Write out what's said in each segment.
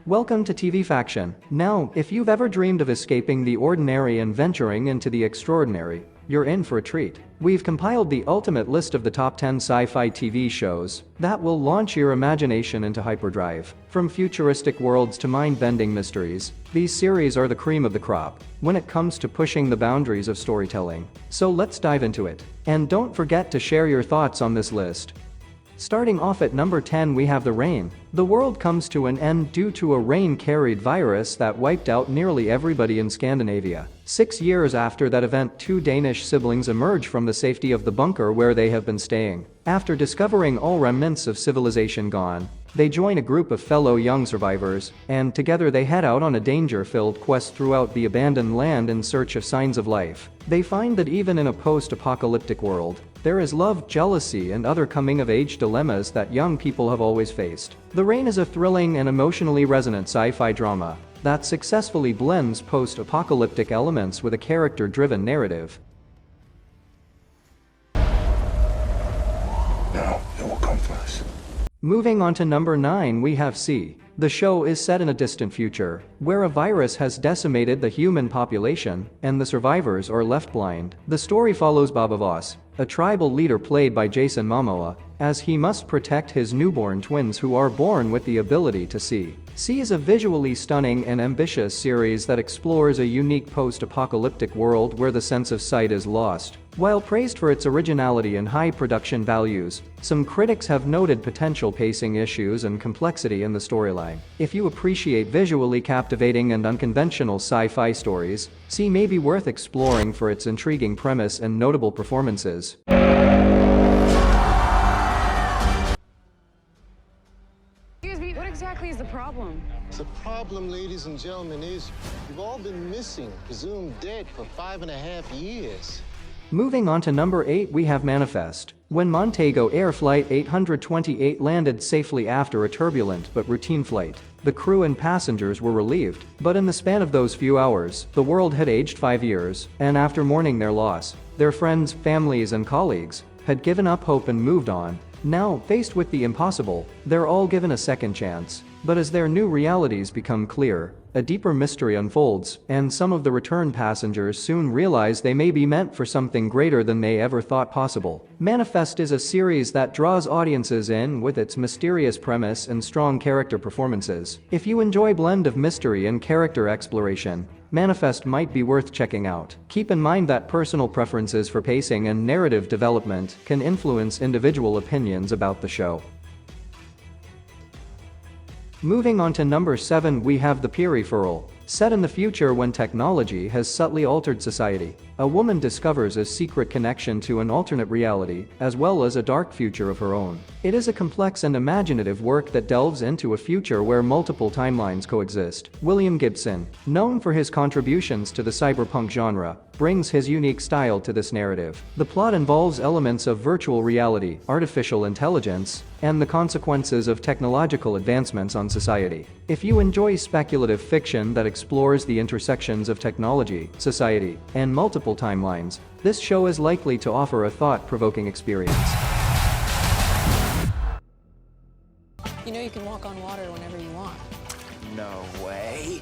Welcome to TV Faction. Now, if you've ever dreamed of escaping the ordinary and venturing into the extraordinary, you're in for a treat. We've compiled the ultimate list of the top 10 sci-fi TV shows that will launch your imagination into hyperdrive. From futuristic worlds to mind-bending mysteries, these series are the cream of the crop when it comes to pushing the boundaries of storytelling. So let's dive into it. And don't forget to share your thoughts on this list. Starting off at number 10, we have The Rain. The world comes to an end due to a rain-carried virus that wiped out nearly everybody in Scandinavia. 6 years after that event, two Danish siblings emerge from the safety of the bunker where they have been staying. After discovering all remnants of civilization gone, they join a group of fellow young survivors, and together they head out on a danger-filled quest throughout the abandoned land in search of signs of life. They find that even in a post-apocalyptic world, there is love, jealousy, and other coming-of-age dilemmas that young people have always faced. The Rain is a thrilling and emotionally resonant sci-fi drama that successfully blends post-apocalyptic elements with a character-driven narrative. Now, it will come for us. Moving on to number 9, we have C. The show is set in a distant future, where a virus has decimated the human population, and the survivors are left blind. The story follows Baba Voss, a tribal leader played by Jason Momoa, as he must protect his newborn twins who are born with the ability to see. C is a visually stunning and ambitious series that explores a unique post-apocalyptic world where the sense of sight is lost. While praised for its originality and high production values, some critics have noted potential pacing issues and complexity in the storyline. If you appreciate visually captivating and unconventional sci-fi stories, C may be worth exploring for its intriguing premise and notable performances. What exactly is the problem? The problem, ladies and gentlemen, is you've all been missing, presumed dead for 5.5 years. Moving on to number 8, we have Manifest. When Montego Air Flight 828 landed safely after a turbulent but routine flight, the crew and passengers were relieved. But in the span of those few hours, the world had aged 5 years, and after mourning their loss, their friends, families, and colleagues had given up hope and moved on. Now, faced with the impossible, they're all given a second chance. But as their new realities become clear, a deeper mystery unfolds, and some of the return passengers soon realize they may be meant for something greater than they ever thought possible. Manifest is a series that draws audiences in with its mysterious premise and strong character performances. If you enjoy a blend of mystery and character exploration, Manifest might be worth checking out. Keep in mind that personal preferences for pacing and narrative development can influence individual opinions about the show. Moving on to number 7, we have The Peripheral. Set in the future when technology has subtly altered society, a woman discovers a secret connection to an alternate reality, as well as a dark future of her own. It is a complex and imaginative work that delves into a future where multiple timelines coexist. William Gibson, known for his contributions to the cyberpunk genre, brings his unique style to this narrative. The plot involves elements of virtual reality, artificial intelligence, and the consequences of technological advancements on society. If you enjoy speculative fiction that explores the intersections of technology, society, and multiple timelines, this show is likely to offer a thought-provoking experience. You know you can walk on water whenever you want. No way.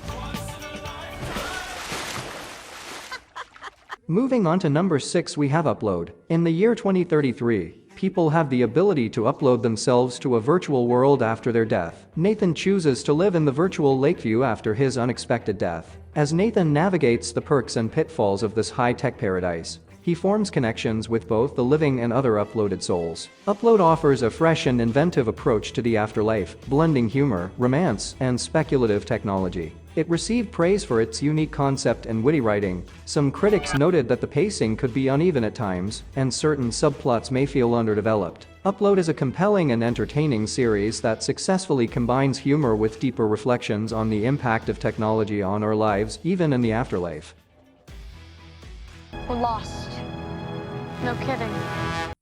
Moving on to number 6, we have Upload. In the year 2033, people have the ability to upload themselves to a virtual world after their death. Nathan chooses to live in the virtual Lakeview after his unexpected death. As Nathan navigates the perks and pitfalls of this high-tech paradise, he forms connections with both the living and other uploaded souls. Upload offers a fresh and inventive approach to the afterlife, blending humor, romance, and speculative technology. It received praise for its unique concept and witty writing. Some critics noted that the pacing could be uneven at times, and certain subplots may feel underdeveloped. Upload is a compelling and entertaining series that successfully combines humor with deeper reflections on the impact of technology on our lives, even in the afterlife. We're lost. No kidding.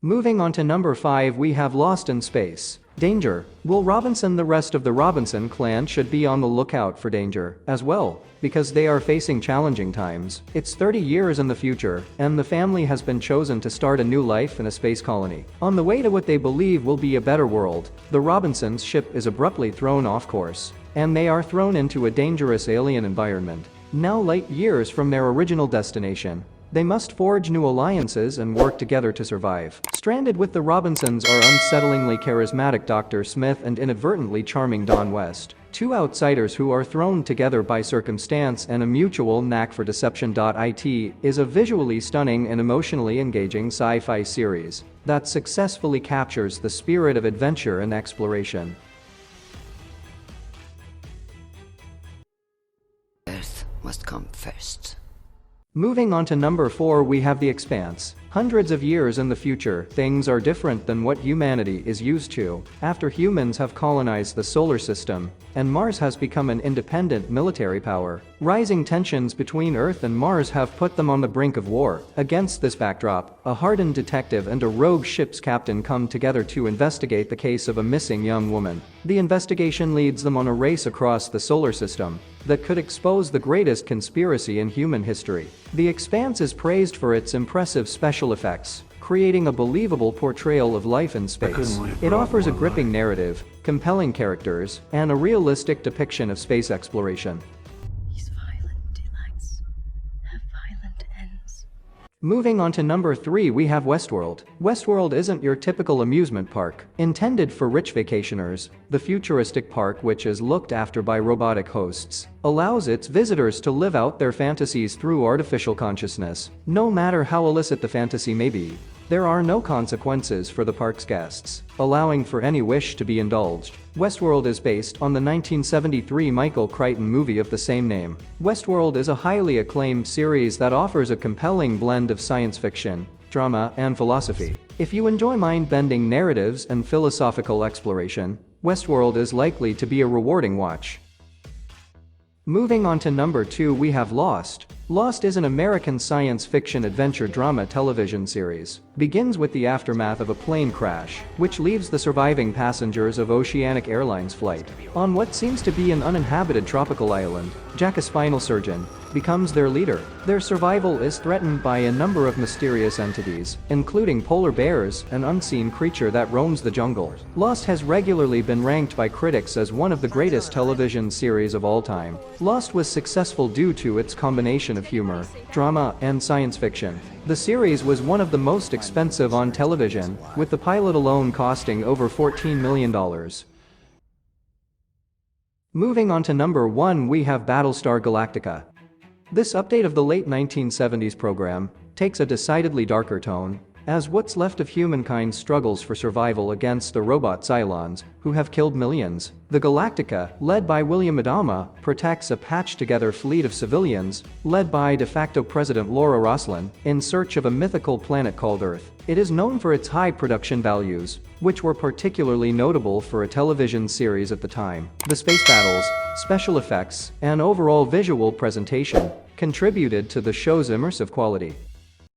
Moving on to number 5, we have Lost in Space. Danger. Will Robinson? The rest of the Robinson clan should be on the lookout for danger as well, because they are facing challenging times. It's 30 years in the future, and the family has been chosen to start a new life in a space colony. On the way to what they believe will be a better world, the Robinsons' ship is abruptly thrown off course, and they are thrown into a dangerous alien environment. Now light years from their original destination, they must forge new alliances and work together to survive. Stranded with the Robinsons are unsettlingly charismatic Dr. Smith and inadvertently charming Don West, two outsiders who are thrown together by circumstance and a mutual knack for deception. It is a visually stunning and emotionally engaging sci-fi series that successfully captures the spirit of adventure and exploration. Earth must come first. Moving on to number 4, we have The Expanse. Hundreds of years in the future, things are different than what humanity is used to. After humans have colonized the solar system, and Mars has become an independent military power, rising tensions between Earth and Mars have put them on the brink of war. Against this backdrop, a hardened detective and a rogue ship's captain come together to investigate the case of a missing young woman. The investigation leads them on a race across the solar system that could expose the greatest conspiracy in human history. The Expanse is praised for its impressive special effects, creating a believable portrayal of life in space. It offers a gripping narrative, compelling characters, and a realistic depiction of space exploration. These violent delights have violent ends. Moving on to number 3, we have Westworld. Westworld isn't your typical amusement park, intended for rich vacationers. The futuristic park, which is looked after by robotic hosts, allows its visitors to live out their fantasies through artificial consciousness. No matter how illicit the fantasy may be, there are no consequences for the park's guests, allowing for any wish to be indulged. Westworld is based on the 1973 Michael Crichton movie of the same name. Westworld is a highly acclaimed series that offers a compelling blend of science fiction, drama, and philosophy. If you enjoy mind-bending narratives and philosophical exploration, Westworld is likely to be a rewarding watch. Moving on to number 2, we have Lost. Lost is an American science fiction adventure drama television series. Begins with the aftermath of a plane crash, which leaves the surviving passengers of Oceanic Airlines flight on what seems to be an uninhabited tropical island. Jack, a spinal surgeon, becomes their leader. Their survival is threatened by a number of mysterious entities, including polar bears, an unseen creature that roams the jungle. Lost has regularly been ranked by critics as one of the greatest television series of all time. Lost was successful due to its combination of humor, drama, and science fiction. The series was one of the most expensive on television, with the pilot alone costing over $14 million. Moving on to number 1, we have Battlestar Galactica. This update of the late 1970s program takes a decidedly darker tone, as what's left of humankind struggles for survival against the robot Cylons, who have killed millions. The Galactica, led by William Adama, protects a patched-together fleet of civilians, led by de facto President Laura Roslin, in search of a mythical planet called Earth. It is known for its high production values, which were particularly notable for a television series at the time. The space battles, special effects, and overall visual presentation contributed to the show's immersive quality.